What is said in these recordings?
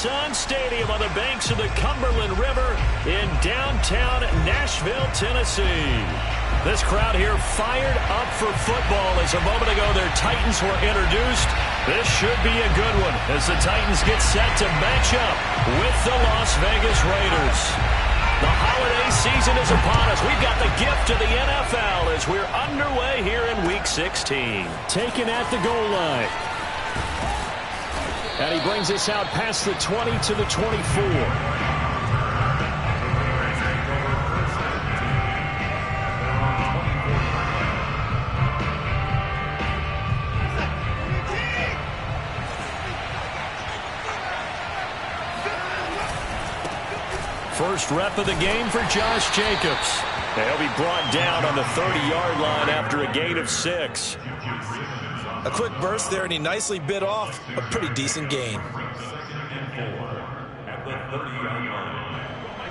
Nissan Stadium on the banks of the Cumberland River in downtown Nashville, Tennessee. This crowd here fired up for football as a moment ago their Titans were introduced. This should be a good one as the Titans get set to match up with the Las Vegas Raiders. The holiday season is upon us. We've got the gift of the NFL as we're underway here in Week 16. Taken at the goal line. And he brings us out past the 20 to the 24. First rep of the game for Josh Jacobs. He'll be brought down on the 30-yard line after a gain of 6. A quick burst there, and he nicely bit off a pretty decent gain.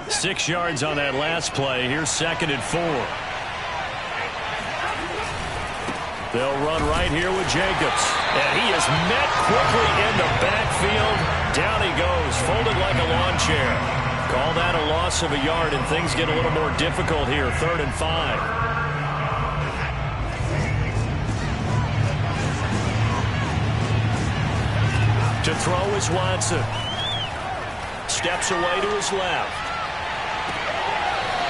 6 yards on that last play. Here's 2nd and 4. They'll run right here with Jacobs. And he is met quickly in the backfield. Down he goes, folded like a lawn chair. Call that a loss of a yard, and things get a little more difficult here. 3rd and 5. To throw is Watson. Steps away to his left.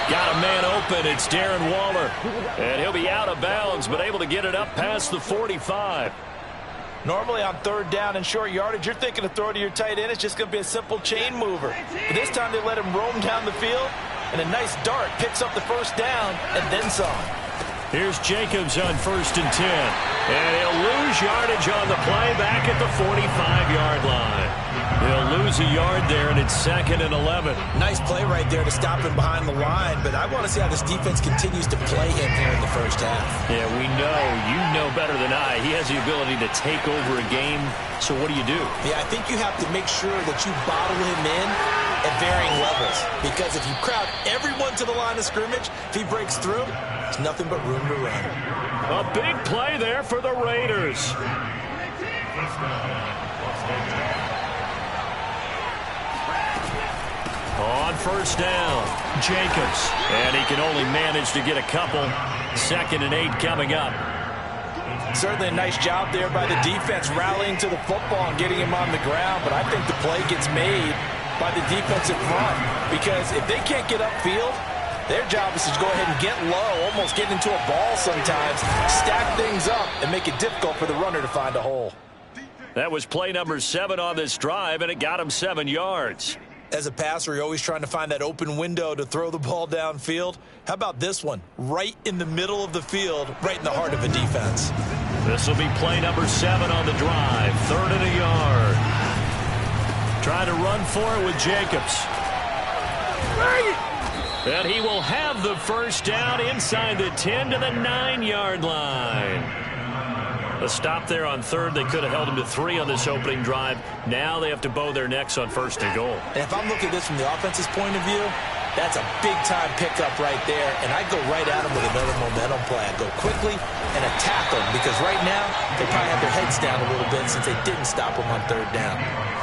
Got a man open. It's Darren Waller. And he'll be out of bounds, but able to get it up past the 45. Normally on 3rd down and short yardage, you're thinking to throw to your tight end. It's just going to be a simple chain mover. But this time they let him roam down the field, and a nice dart picks up the 1st down and then some. Here's Jacobs on 1st and 10. And he'll lose yardage on the play back at the 45-yard line. He'll lose a yard there, and it's 2nd and 11. Nice play right there to stop him behind the line, but I want to see how this defense continues to play him here in the 1st half. Yeah, we know. You know better than I. He has the ability to take over a game, so what do you do? Yeah, I think you have to make sure that you bottle him in at varying levels, because if you crowd everyone to the line of scrimmage, if he breaks through, there's nothing but room to run. A big play there for the Raiders. On 1st down, Jacobs. And he can only manage to get a couple. 2nd and 8 coming up. Certainly a nice job there by the defense rallying to the football and getting him on the ground, but I think the play gets made by the defensive front, because if they can't get upfield, their job is to go ahead and get low, almost get into a ball sometimes, stack things up, and make it difficult for the runner to find a hole. That was play number 7 on this drive, and it got him 7 yards. As a passer, you're always trying to find that open window to throw the ball downfield. How about this one? Right in the middle of the field, right in the heart of a defense. This will be play number 7 on the drive. 3rd and a yard. Trying to run for it with Jacobs. And he will have the 1st down inside the 10 to the 9-yard line. A stop there on 3rd. They could have held him to 3 on this opening drive. Now they have to bow their necks on 1st and goal. And if I'm looking at this from the offense's point of view, that's a big-time pickup right there. And I go right at him with another momentum play. I go quickly and attack them, because right now they probably have their heads down a little bit since they didn't stop him on 3rd down.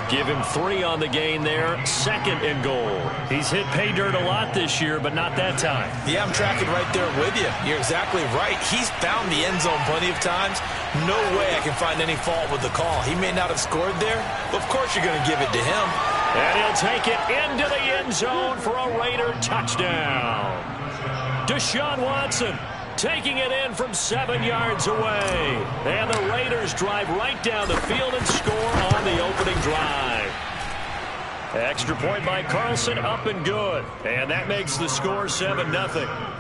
Give him 3 on the gain there. 2nd and goal. He's hit pay dirt a lot this year, but not that time. Yeah, I'm tracking right there with you. You're exactly right. He's found the end zone plenty of times. No way I can find any fault with the call. He may not have scored there, but of course you're going to give it to him. And he'll take it into the end zone for a Raider touchdown. Deshaun Watson taking it in from 7 yards away. And the Raiders drive right down the field and score on the opening drive. Extra point by Carlson, up and good. And that makes the score 7-0.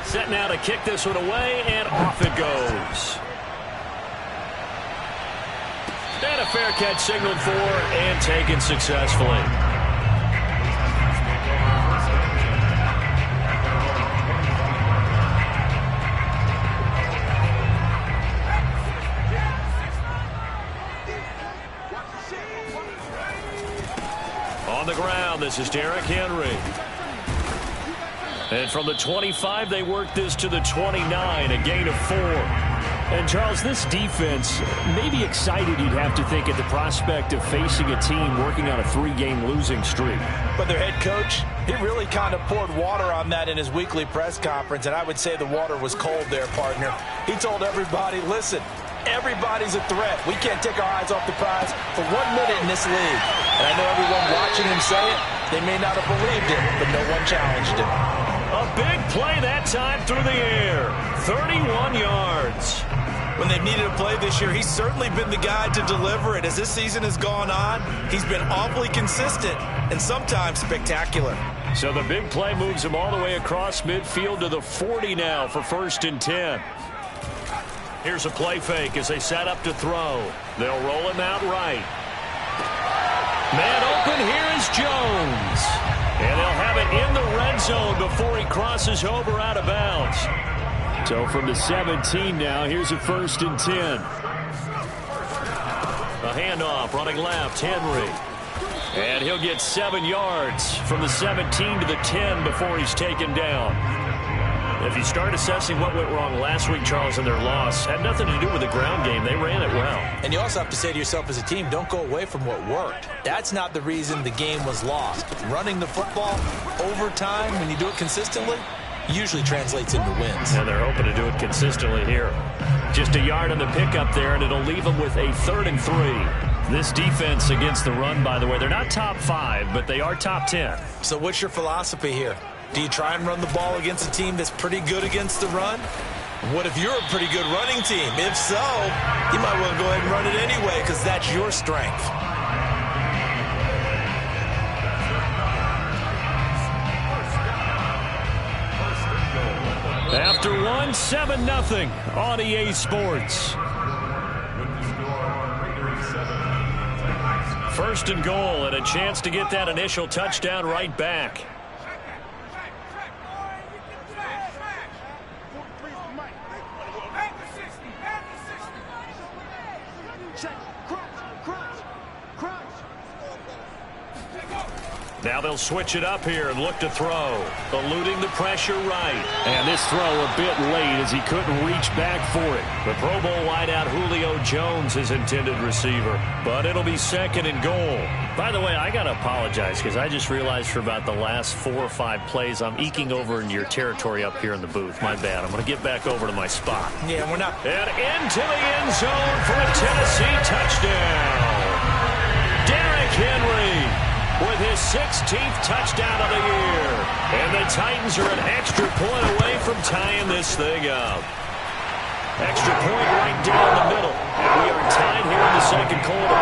Set now to kick this one away, and off it goes. And a fair catch signaled for and taken successfully. On the ground, this is Derrick Henry. And from the 25, they work this to the 29, a gain of 4. And, Charles, this defense may be excited, you'd have to think, at the prospect of facing a team working on a 3-game losing streak. But their head coach, he really kind of poured water on that in his weekly press conference, and I would say the water was cold there, partner. He told everybody, listen, everybody's a threat. We can't take our eyes off the prize for 1 minute in this league. And I know everyone watching him say it, they may not have believed it, but no one challenged him. A big play that time through the air. 31 yards. When they've needed a play this year, he's certainly been the guy to deliver it. As this season has gone on, he's been awfully consistent and sometimes spectacular. So the big play moves him all the way across midfield to the 40 now for 1st and 10. Here's a play fake as they set up to throw. They'll roll him out right. Man open, here is Jones. And they'll have it in the red zone before he crosses over out of bounds. So from the 17 now, here's a 1st and 10. A handoff, running left, Henry. And he'll get 7 yards from the 17 to the 10 before he's taken down. If you start assessing what went wrong last week, Charles, in their loss, had nothing to do with the ground game. They ran it well. And you also have to say to yourself as a team, don't go away from what worked. That's not the reason the game was lost. Running the football over time, when you do it consistently, usually translates into wins. And they're hoping to do it consistently here. Just a yard on the pickup there, and it'll leave them with a 3rd and 3. This defense against the run, by the way, they're not top 5, but they are top 10. So what's your philosophy here? Do you try and run the ball against a team that's pretty good against the run? What if you're a pretty good running team? If so, you might want to go ahead and run it anyway because that's your strength. After 7-0 on EA Sports. 1st and goal and a chance to get that initial touchdown right back. Now they'll switch it up here and look to throw. Eluding the pressure right. And this throw a bit late as he couldn't reach back for it. The Pro Bowl wideout Julio Jones, his intended receiver. But it'll be 2nd and goal. By the way, I got to apologize because I just realized for about the last 4 or 5 plays, I'm eking over into your territory up here in the booth. My bad. I'm going to get back over to my spot. Yeah, we're not. And into the end zone for a Tennessee touchdown. Derrick Henry with his 16th touchdown of the year. And the Titans are an extra point away from tying this thing up. Extra point right down the middle. And we are tied here in the 2nd quarter.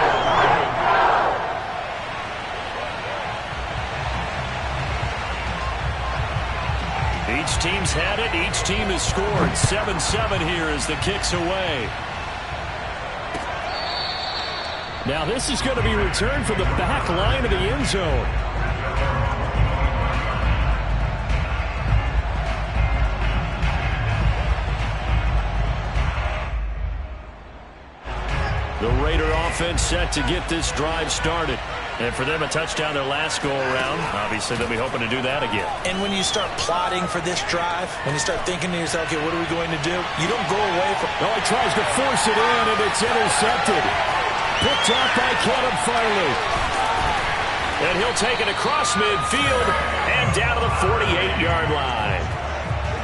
Each team's had it. Each team has scored. 7-7 here as the kick's away. Now this is going to be returned from the back line of the end zone. The Raider offense set to get this drive started. And for them, a touchdown their last go-around. Obviously, they'll be hoping to do that again. And when you start plotting for this drive, when you start thinking to yourself, okay, what are we going to do? You don't go away from... Oh, he tries to force it in, and it's intercepted. Picked off by Caleb Farley. And he'll take it across midfield and down to the 48-yard line.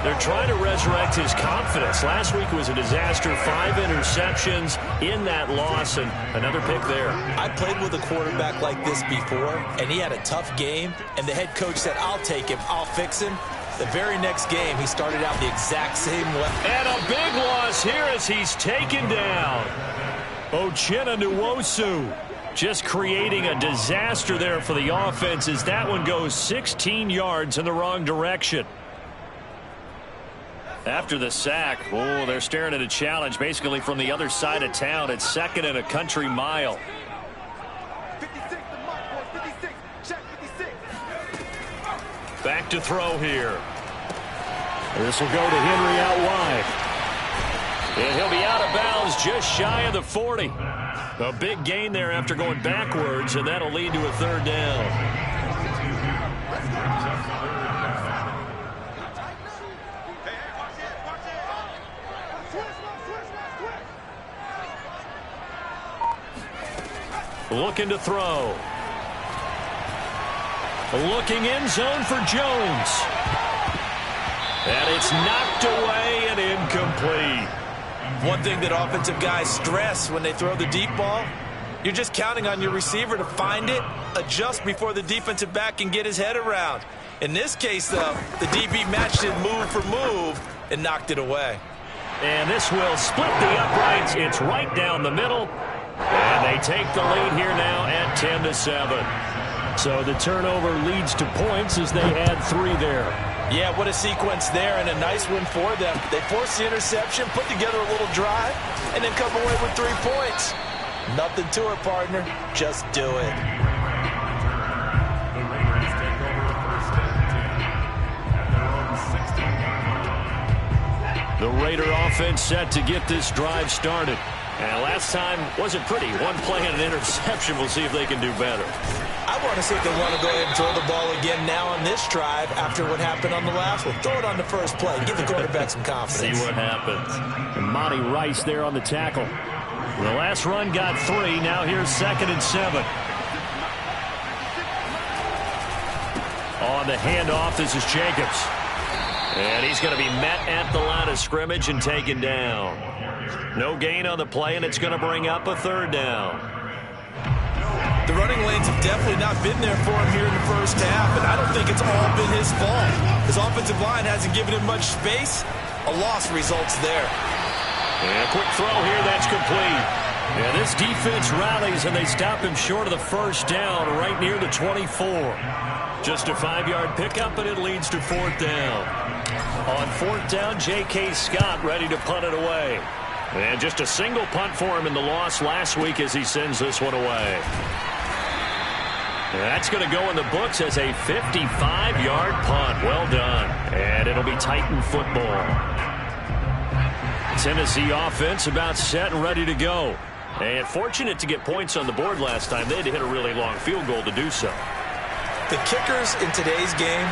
They're trying to resurrect his confidence. Last week was a disaster. 5 interceptions in that loss, and another pick there. I played with a quarterback like this before, and he had a tough game, and the head coach said, I'll take him, I'll fix him. The very next game, he started out the exact same way. And a big loss here as he's taken down. Uchenna Nwosu just creating a disaster there for the offense as that one goes 16 yards in the wrong direction. After the sack, oh, they're staring at a challenge basically from the other side of town. It's 2nd and a country mile. 56, Back to throw here. This will go to Henry out wide. And he'll be out of bounds just shy of the 40. A big gain there after going backwards, and that'll lead to a 3rd down. Looking to throw. Looking in zone for Jones. And it's knocked away and incomplete. One thing that offensive guys stress when they throw the deep ball, you're just counting on your receiver to find it, adjust before the defensive back can get his head around. In this case, though, the DB matched it move for move and knocked it away. And this will split the uprights. It's right down the middle. And they take the lead here now at 10-7. So the turnover leads to points as they add 3 there. Yeah, what a sequence there, and a nice win for them. They forced the interception, put together a little drive, and then come away with 3 points. Nothing to it, partner. Just do it. The Raider offense set to get this drive started. And last time wasn't pretty. One play and an interception. We'll see if they can do better. I want to see if they want to go ahead and throw the ball again now on this drive after what happened on the last one. Throw it on the first play. Give the quarterback some confidence. See what happens. And Monty Rice there on the tackle. The last run got 3. Now here's 2nd and 7. On the handoff, this is Jacobs. And he's going to be met at the line of scrimmage and taken down. No gain on the play, and it's going to bring up a 3rd down. The running lanes have definitely not been there for him here in the first half, and I don't think it's all been his fault. His offensive line hasn't given him much space. A loss results there. And a quick throw here, that's complete. And this defense rallies, and they stop him short of the first down right near the 24. Just a 5-yard pickup, and it leads to 4th down. On 4th down, J.K. Scott ready to punt it away. And just a single punt for him in the loss last week as he sends this one away. That's going to go in the books as a 55-yard punt. Well done. And it'll be Titan football. Tennessee offense about set and ready to go. And fortunate to get points on the board last time. They had to hit a really long field goal to do so. The kickers in today's game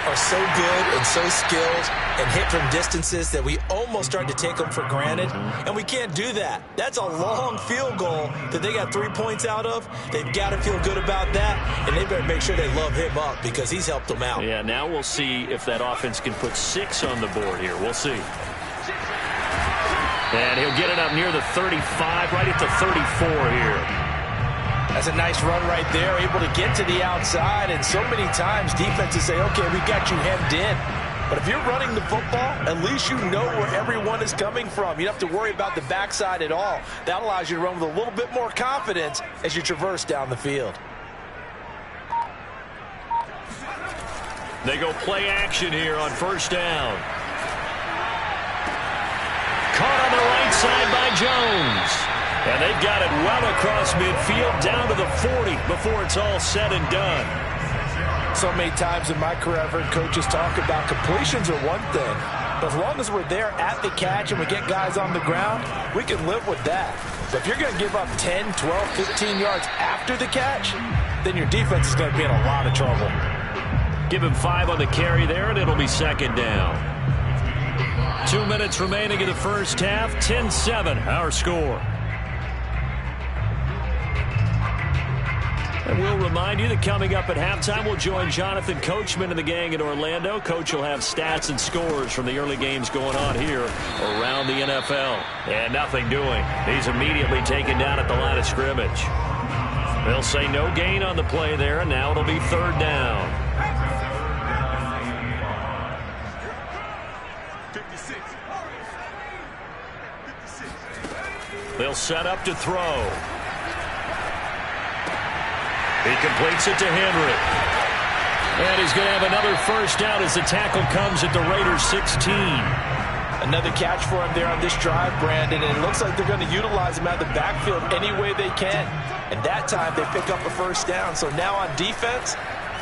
are so good and so skilled and hit from distances that we almost start to take them for granted, and we can't do that. That's a long field goal that they got 3 points out of. They've got to feel good about that, and they better make sure they love him up because he's helped them out. Yeah, now we'll see if that offense can put 6 on the board here. We'll see. And he'll get it up near the 35, right at the 34 here. That's a nice run right there, able to get to the outside, and so many times defenses say, okay, we got you hemmed in. But if you're running the football, at least you know where everyone is coming from. You don't have to worry about the backside at all. That allows you to run with a little bit more confidence as you traverse down the field. They go play action here on 1st down. Caught on the right side by Jones. And they've got it well across midfield down to the 40 before it's all said and done. So many times in my career I've heard coaches talk about completions are one thing, but as long as we're there at the catch and we get guys on the ground, we can live with that. But if you're going to give up 10, 12, 15 yards after the catch, then your defense is going to be in a lot of trouble. Give him 5 on the carry there, and it'll be 2nd down. 2 minutes remaining in the first half, 10-7 our score. And we'll remind you that coming up at halftime, we'll join Jonathan Coachman and the gang in Orlando. Coach will have stats and scores from the early games going on here around the NFL. And nothing doing. He's immediately taken down at the line of scrimmage. They'll say no gain on the play there, and now it'll be 3rd down. 56. They'll set up to throw. He completes it to Henry. And he's going to have another first down as the tackle comes at the Raiders' 16. Another catch for him there on this drive, Brandon, and it looks like they're going to utilize him out of the backfield any way they can. And that time they pick up a first down. So now on defense,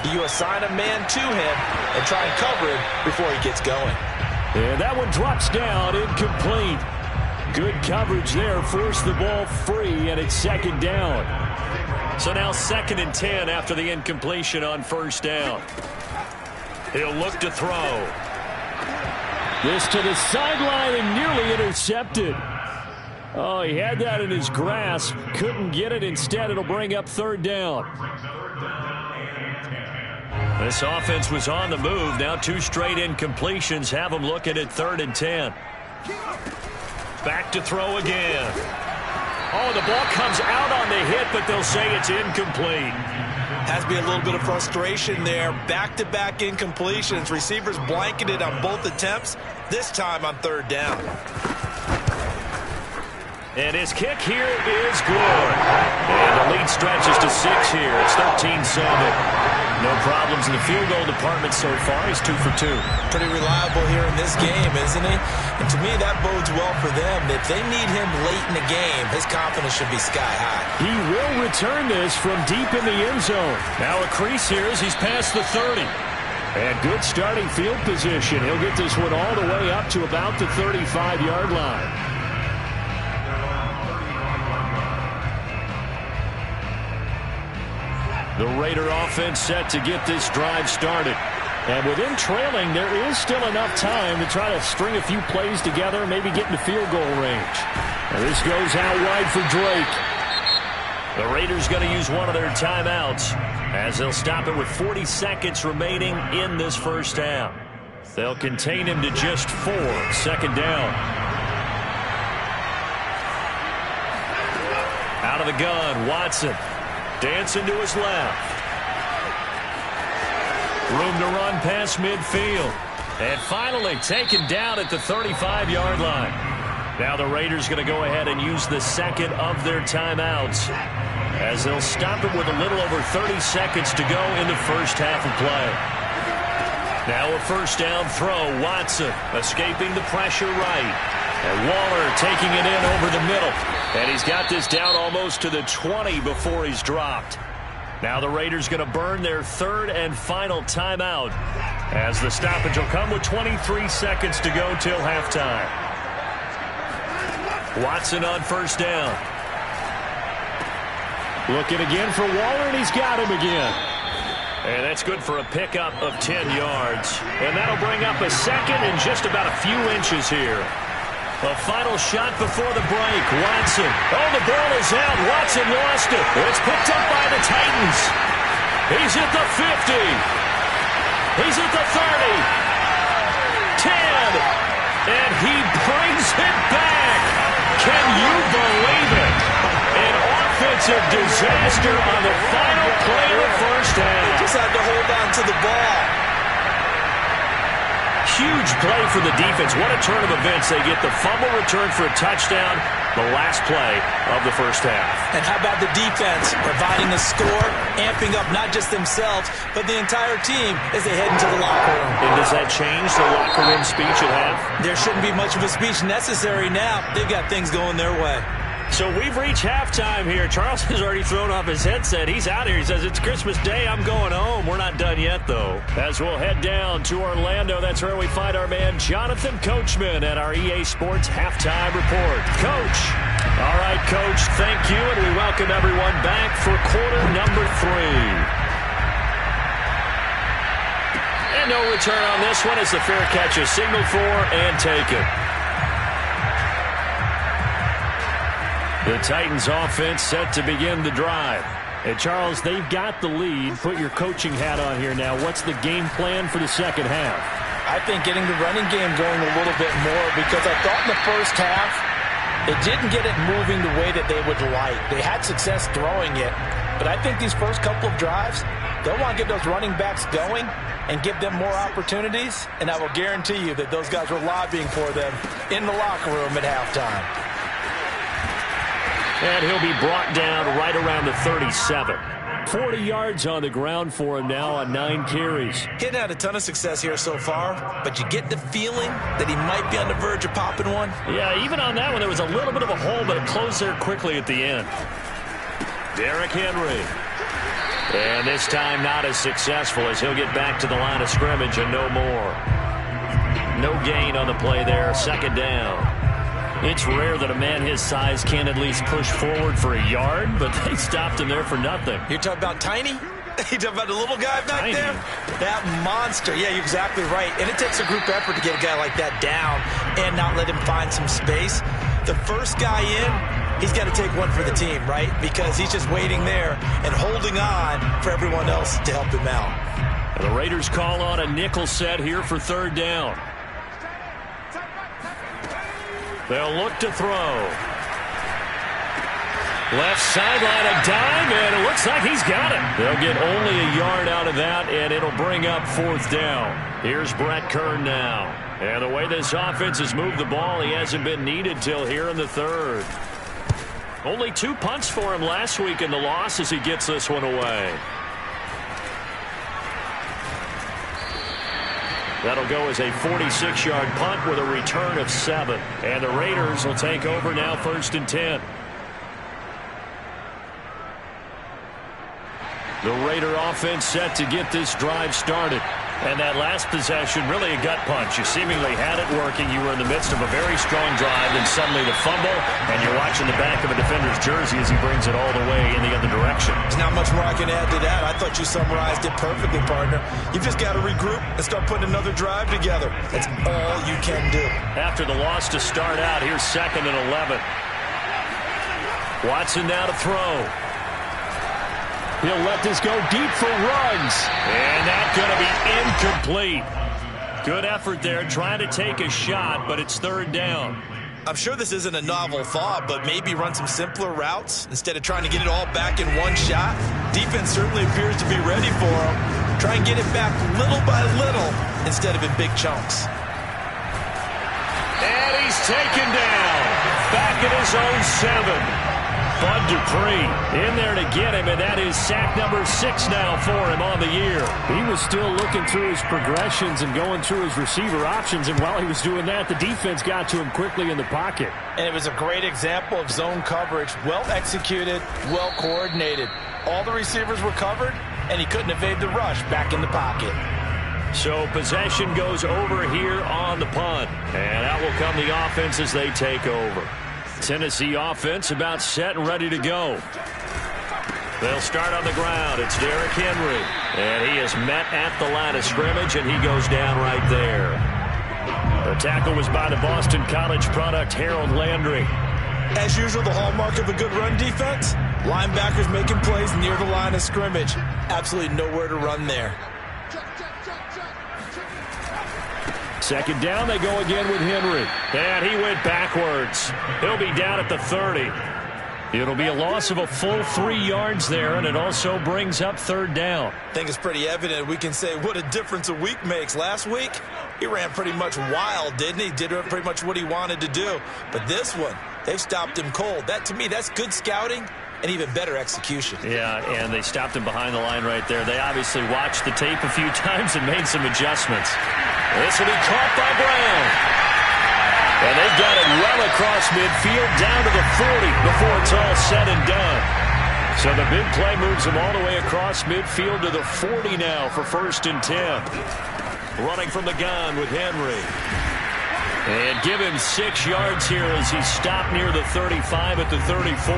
you assign a man to him and try and cover him before he gets going. And that one drops down, incomplete. Good coverage there, forced the ball free, and it's 2nd down. So now 2nd and 10 after the incompletion on 1st down. He'll look to throw. This to the sideline and nearly intercepted. Oh, he had that in his grasp. Couldn't get it. Instead, it'll bring up third down. This offense was on the move. Now 2 straight incompletions have them looking at 3rd and 10. Back to throw again. Oh, the ball comes out on the hit, but they'll say it's incomplete. Has to be a little bit of frustration there. Back-to-back incompletions. Receivers blanketed on both attempts, this time on 3rd down. And his kick here is good. And the lead stretches to 6 here. It's 13-7. No problems in the field goal department so far. He's 2 for 2. Pretty reliable here in this game, isn't he? And to me, that bodes well for them. If they need him late in the game, his confidence should be sky high. He will return this from deep in the end zone. Now a crease here as he's past the 30. And good starting field position. He'll get this one all the way up to about the 35-yard line. The Raider offense set to get this drive started. And within trailing, there is still enough time to try to string a few plays together, maybe get into field goal range. And this goes out wide for Drake. The Raiders going to use one of their timeouts as they'll stop it with 40 seconds remaining in this first half. They'll contain him to just 4. 2nd down. Out of the gun, Watson. Dancing to his left. Room to run past midfield. And finally taken down at the 35-yard line. Now the Raiders going to go ahead and use the second of their timeouts as they'll stop it with a little over 30 seconds to go in the first half of play. Now a first down throw. Watson escaping the pressure right. And Waller taking it in over the middle. And he's got this down almost to the 20 before he's dropped. Now the Raiders going to burn their 3rd and final timeout as the stoppage will come with 23 seconds to go till halftime. Watson on first down. Looking again for Waller, and he's got him again. And that's good for a pickup of 10 yards. And that'll bring up a second and just about a few inches here. A final shot before the break. Watson. Oh, the ball is out. Watson lost it. It's picked up by the Titans. He's at the 50. He's at the 30. 10. And he brings it back. Can you believe it? An offensive disaster on the final play of the first half. Just had to hold on to the ball. Huge play for the defense. What a turn of events. They get the fumble return for a touchdown, the last play of the first half. And how about the defense providing the score, amping up not just themselves, but the entire team as they head into the locker room. And does that change the locker room speech at half? There shouldn't be much of a speech necessary now. They've got things going their way. So we've reached halftime here. Charles has already thrown off his headset. He's out here. He says, it's Christmas Day. I'm going home. We're not done yet, though. As we'll head down to Orlando, that's where we find our man Jonathan Coachman at our EA Sports Halftime Report. Coach. All right, Coach, thank you, and we welcome everyone back for quarter number 3. And no return on this one as the fair catch is signaled for and taken. The Titans offense set to begin the drive. And Charles, they've got the lead. Put your coaching hat on here now. What's the game plan for the second half? I think getting the running game going a little bit more, because I thought in the first half they didn't get it moving the way that they would like. They had success throwing it, but I think these first couple of drives, they'll want to get those running backs going and give them more opportunities, and I will guarantee you that those guys were lobbying for them in the locker room at halftime. And he'll be brought down right around the 37. 40 yards on the ground for him now on 9 carries. He hadn't had a ton of success here so far, but you get the feeling that he might be on the verge of popping one. Yeah, even on that one, there was a little bit of a hole, but it closed there quickly at the end. Derrick Henry. And this time not as successful as he'll get back to the line of scrimmage and no more. No gain on the play there. Second down. It's rare that a man his size can't at least push forward for a yard, but they stopped him there for nothing. You're talking about Tiny? You talking about the little guy back Tiny. there? That monster. Yeah, you're exactly right. And it takes a group effort to get a guy like that down and not let him find some space. The first guy in, he's got to take one for the team, right? Because he's just waiting there and holding on for everyone else to help him out. And the Raiders call on a nickel set here for third down. They'll look to throw. Left sideline, a dive, and it looks like he's got it. They'll get only a yard out of that, and it'll bring up fourth down. Here's Brett Kern now. And the way this offense has moved the ball, he hasn't been needed till here in the third. Only 2 punts for him last week in the loss as he gets this one away. That'll go as a 46-yard punt with a return of 7. And the Raiders will take over now, 1st and 10. The Raider offense set to get this drive started. And that last possession, really a gut punch. You seemingly had it working. You were in the midst of a very strong drive, then suddenly the fumble, and you're watching the back of a defender's jersey as he brings it all the way in the other direction. There's not much more I can add to that. I thought you summarized it perfectly, partner. You've just got to regroup and start putting another drive together. That's all you can do. After the loss to start out, here's 2nd and 11. Watson now to throw. He'll let this go deep for Ruggs. And that's going to be incomplete. Good effort there, trying to take a shot, but it's third down. I'm sure this isn't a novel thought, but maybe run some simpler routes instead of trying to get it all back in one shot. Defense certainly appears to be ready for him. Try and get it back little by little instead of in big chunks. And he's taken down. Back at his own 7. Bud Dupree in there to get him, and that is sack number 6 now for him on the year. He was still looking through his progressions and going through his receiver options, and while he was doing that, the defense got to him quickly in the pocket. And it was a great example of zone coverage. Well executed, well coordinated. All the receivers were covered, and he couldn't evade the rush back in the pocket. So possession goes over here on the punt, and out will come the offense as they take over. Tennessee offense about set and ready to go. They'll start on the ground. It's Derrick Henry. And he is met at the line of scrimmage, and he goes down right there. The tackle was by the Boston College product, Harold Landry. As usual, the hallmark of a good run defense, linebackers making plays near the line of scrimmage. Absolutely nowhere to run there. Second down, they go again with Henry. And he went backwards. He'll be down at the 30. It'll be a loss of a full 3 yards there, and it also brings up third down. I think it's pretty evident. We can say what a difference a week makes. Last week, he ran pretty much wild, didn't he? Did pretty much what he wanted to do. But this one, they've stopped him cold. That, to me, that's good scouting and even better execution. Yeah, and they stopped him behind the line right there. They obviously watched the tape a few times and made some adjustments. This will be caught by Brown. And they've got it well across midfield down to the 40 before it's all said and done. So the big play moves them all the way across midfield to the 40 now for 1st and 10. Running from the gun with Henry. And give him 6 yards here as he stopped near the 35 at the 34.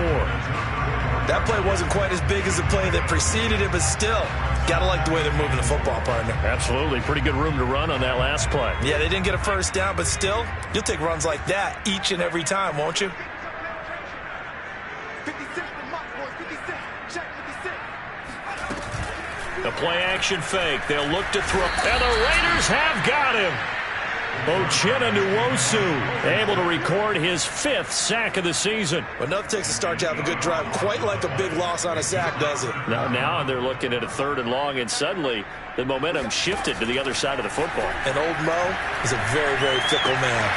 That play wasn't quite as big as the play that preceded it, but still, got to like the way they're moving the football, partner. Absolutely. Pretty good room to run on that last play. Yeah, they didn't get a first down, but still, you'll take runs like that each and every time, won't you? 56, check 56. A play-action fake. They'll look to throw. And the Raiders have got him. Uchenna Nwosu able to record his 5th sack of the season. But nothing takes a start to have a good drive, quite like a big loss on a sack, does it? Now they're looking at a 3rd and long, and suddenly the momentum shifted to the other side of the football. And old Mo is a very, very fickle man.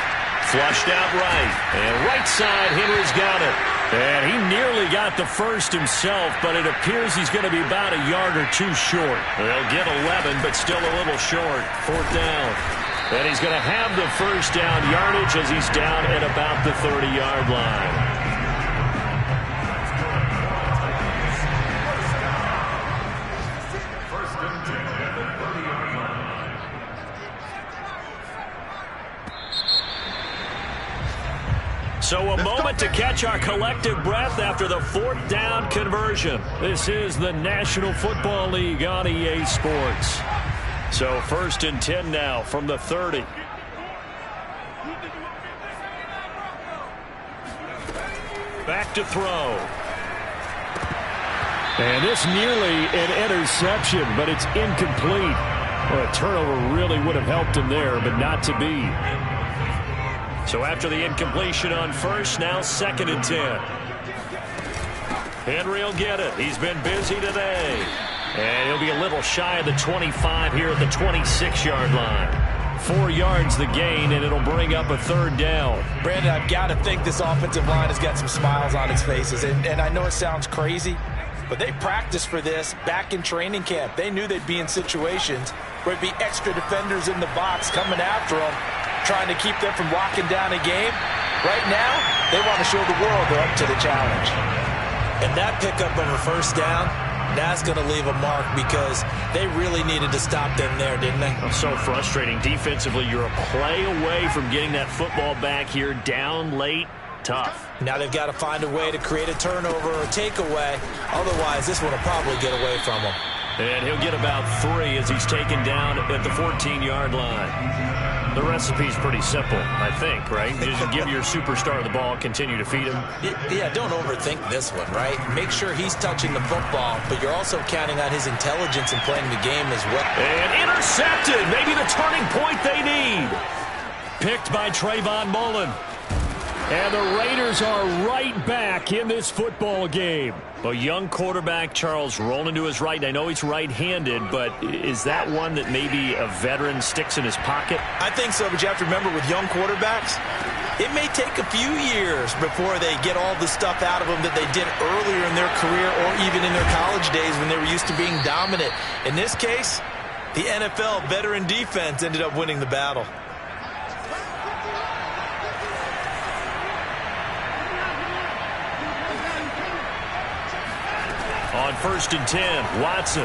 Flushed out right. And right side, Henry's got it. And he nearly got the first himself, but it appears he's going to be about a yard or 2 short. They'll get 11, but still a little short. 4th down. And he's going to have the first down yardage as he's down at about the 30-yard line. First and 10 at the 30-yard line. So a moment to catch our collective breath after the 4th down conversion. This is the National Football League on EA Sports. So 1st and 10 now from the 30. Back to throw. And this nearly an interception, but it's incomplete. Well, a turnover really would have helped him there, but not to be. So after the incompletion on first, now 2nd and 10. Henry will get it. He's been busy today. And he'll be a little shy of the 25 here at the 26-yard line. 4 yards the gain, and it'll bring up a 3rd down. Brandon, I've got to think this offensive line has got some smiles on its faces. And I know it sounds crazy, but they practiced for this back in training camp. They knew they'd be in situations where it'd be extra defenders in the box coming after them, trying to keep them from locking down a game. Right now, they want to show the world they're up to the challenge. And that pickup of a 1st down, that's going to leave a mark because they really needed to stop them there, didn't they? So frustrating. Defensively, you're a play away from getting that football back here down late. Tough. Now they've got to find a way to create a turnover or a takeaway. Otherwise, this one will probably get away from them. And he'll get about 3 as he's taken down at the 14-yard line. The recipe's pretty simple, I think, right? Just give your superstar the ball, continue to feed him. Yeah, don't overthink this one, right? Make sure he's touching the football, but you're also counting on his intelligence in playing the game as well. And intercepted. Maybe the turning point they need. Picked by Trayvon Mullen. And the Raiders are right back in this football game. A young quarterback, Charles, rolling to his right. I know he's right-handed, but is that one that maybe a veteran sticks in his pocket? I think so, but you have to remember with young quarterbacks, it may take a few years before they get all the stuff out of them that they did earlier in their career or even in their college days when they were used to being dominant. In this case, the NFL veteran defense ended up winning the battle. On 1st and 10, Watson.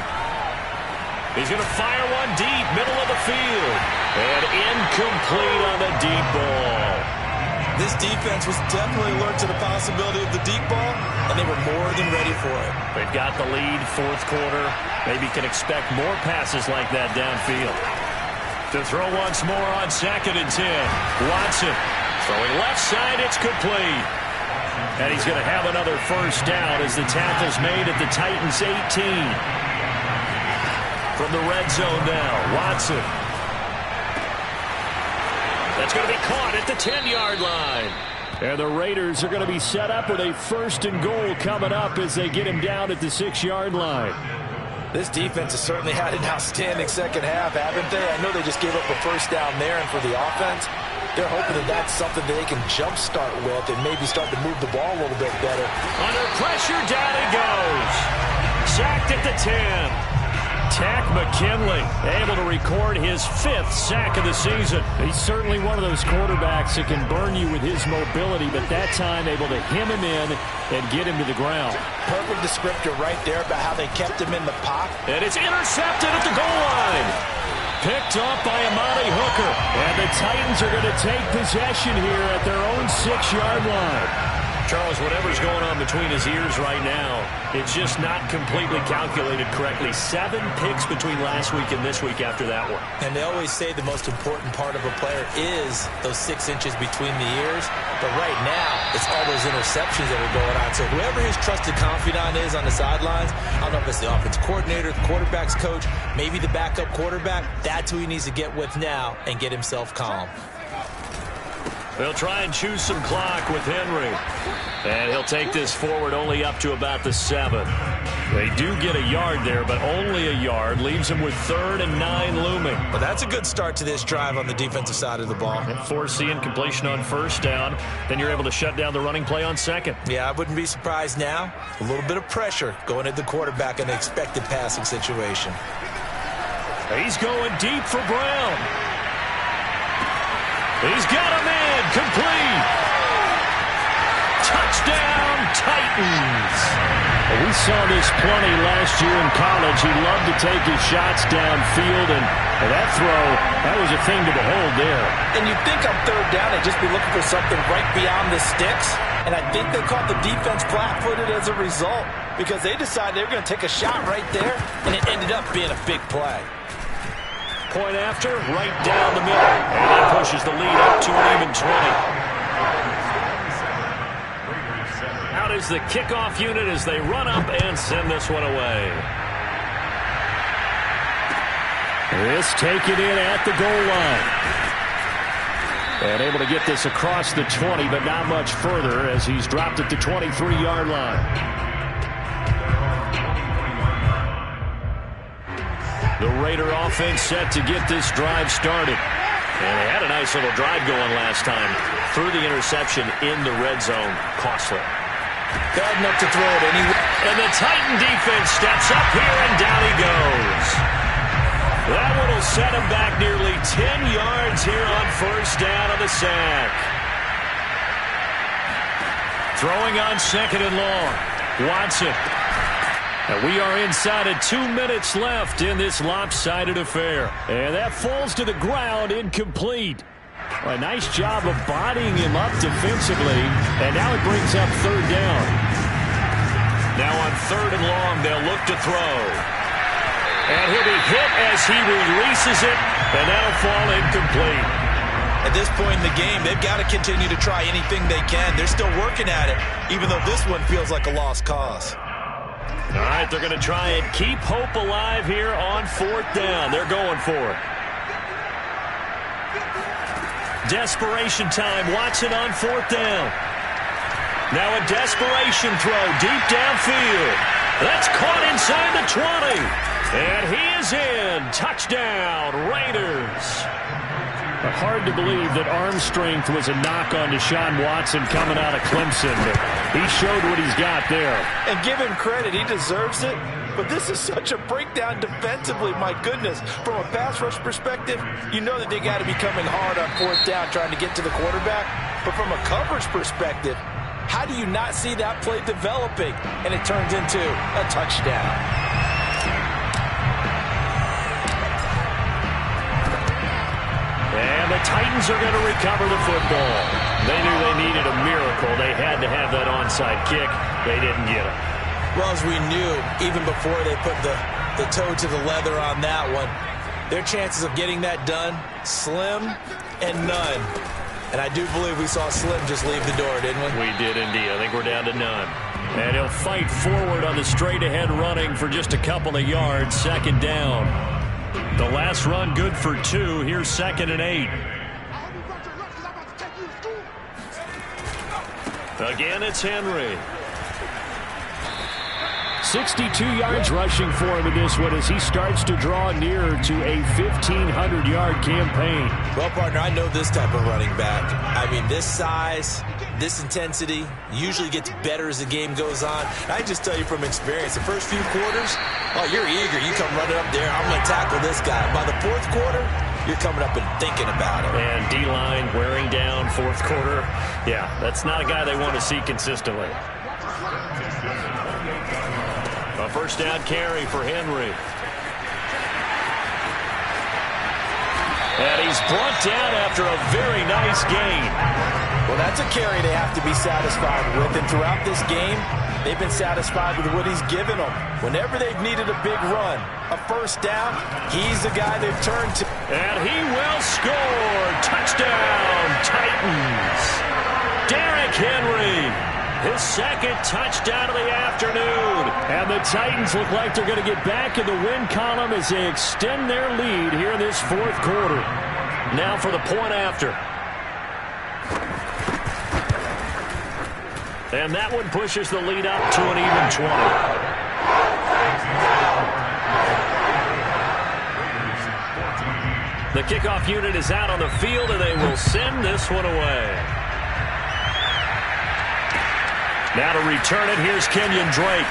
He's going to fire one deep, middle of the field. And incomplete on the deep ball. This defense was definitely alert to the possibility of the deep ball, and they were more than ready for it. They've got the lead, 4th quarter. Maybe can expect more passes like that downfield. To throw once more on 2nd and 10. Watson throwing left side, it's complete. And he's going to have another 1st down as the tackle's made at the Titans' 18. From the red zone now, Watson. That's going to be caught at the 10-yard line. And the Raiders are going to be set up with a 1st and goal coming up as they get him down at the 6-yard line. This defense has certainly had an outstanding second half, haven't they? I know they just gave up a 1st down there, and for the offense, they're hoping that that's something that they can jumpstart with and maybe start to move the ball a little bit better. Under pressure, down he goes. Sacked at the 10. Tack McKinley able to record his 5th sack of the season. He's certainly one of those quarterbacks that can burn you with his mobility, but that time able to hem him in and get him to the ground. Perfect descriptor right there about how they kept him in the pocket. And it's intercepted at the goal line. Picked off by Amani Hooker. And the Titans are going to take possession here at their own 6-yard line. Charles, whatever's going on between his ears right now, it's just not completely calculated correctly. 7 picks between last week and this week after that one. And they always say the most important part of a player is those 6 inches between the ears. But right now, it's all those interceptions that are going on. So whoever his trusted confidant is on the sidelines, I don't know if it's the offense coordinator, the quarterback's coach, maybe the backup quarterback, that's who he needs to get with now and get himself calm. They'll try and choose some clock with Henry. And he'll take this forward only up to about the 7. They do get a yard there, but only a yard. Leaves them with 3rd and 9 looming. Well, that's a good start to this drive on the defensive side of the ball. And force the incompletion on 1st down. Then you're able to shut down the running play on 2nd. Yeah, I wouldn't be surprised now. A little bit of pressure going at the quarterback in an expected passing situation. He's going deep for Brown. He's got him in. Complete. Touchdown, Titans. Well, we saw this plenty last year in college. He loved to take his shots downfield, and that throw, that was a thing to behold there. And you'd think on 3rd down they'd just be looking for something right beyond the sticks. And I think they caught the defense flat-footed as a result because they decided they were going to take a shot right there, and it ended up being a big play. Point after, right down the middle. And that pushes the lead up to an even 20. out is the kickoff unit as they run up and send this one away. This taken in at the goal line. And able to get this across the 20, but not much further as he's dropped it to 23-yard line. The Raider offense set to get this drive started. And they had a nice little drive going last time. Through the interception in the red zone. Costly. Bad enough to throw it anyway. And the Titan defense steps up here, and down he goes. That one will set him back nearly 10 yards here on first down on the sack. Throwing on second and long. Watson. And we are inside of 2 minutes left in this lopsided affair. And that falls to the ground, incomplete. A nice job of bodying him up defensively. And now it brings up third down. Now on third and long, they'll look to throw. And he'll be hit as he releases it. And that'll fall incomplete. At this point in the game, they've got to continue to try anything they can. They're still working at it, even though this one feels like a lost cause. All right, they're going to try and keep hope alive here on fourth down. They're going for it. Desperation time. Watson on fourth down. Now a desperation throw deep downfield. That's caught inside the 20. And he is in. Touchdown, Raiders. Hard to believe that arm strength was a knock on Deshaun Watson coming out of Clemson, but he showed what he's got there. And give him credit, he deserves it. But this is such a breakdown defensively, my goodness. From a pass rush perspective, you know that they got to be coming hard on fourth down trying to get to the quarterback. But from a coverage perspective, how do you not see that play developing? And it turns into a touchdown. And the Titans are going to recover the football. They knew they needed a miracle. They had to have that onside kick. They didn't get it. Well, as we knew, even before they put the toe to the leather on that one, their chances of getting that done, slim and none. And I do believe we saw Slim just leave the door, didn't we? We did indeed. I think we're down to none. And he'll fight forward on the straight-ahead running for just a couple of yards. Second down. The last run good for 2. Here's 2nd and 8. Again, it's Henry. 62 yards rushing for him in this one as he starts to draw nearer to a 1,500-yard campaign. Well, partner, I know this type of running back. I mean, this size, this intensity usually gets better as the game goes on. I just tell you from experience, the first few quarters, oh, you're eager. You come running up there, I'm going to tackle this guy. By the fourth quarter, you're coming up and thinking about it. And D-line wearing down fourth quarter. Yeah, that's not a guy they want to see consistently. A first down carry for Henry. And he's brought down after a very nice gain. Well, that's a carry they have to be satisfied with. And throughout this game, they've been satisfied with what he's given them. Whenever they've needed a big run, a first down, he's the guy they've turned to. And he will score. Touchdown, Titans. Derrick Henry. His second touchdown of the afternoon. And the Titans look like they're going to get back in the win column as they extend their lead here in this fourth quarter. Now for the point after. And that one pushes the lead up to an even 20. The kickoff unit is out on the field, and they will send this one away. Now to return it, here's Kenyon Drake.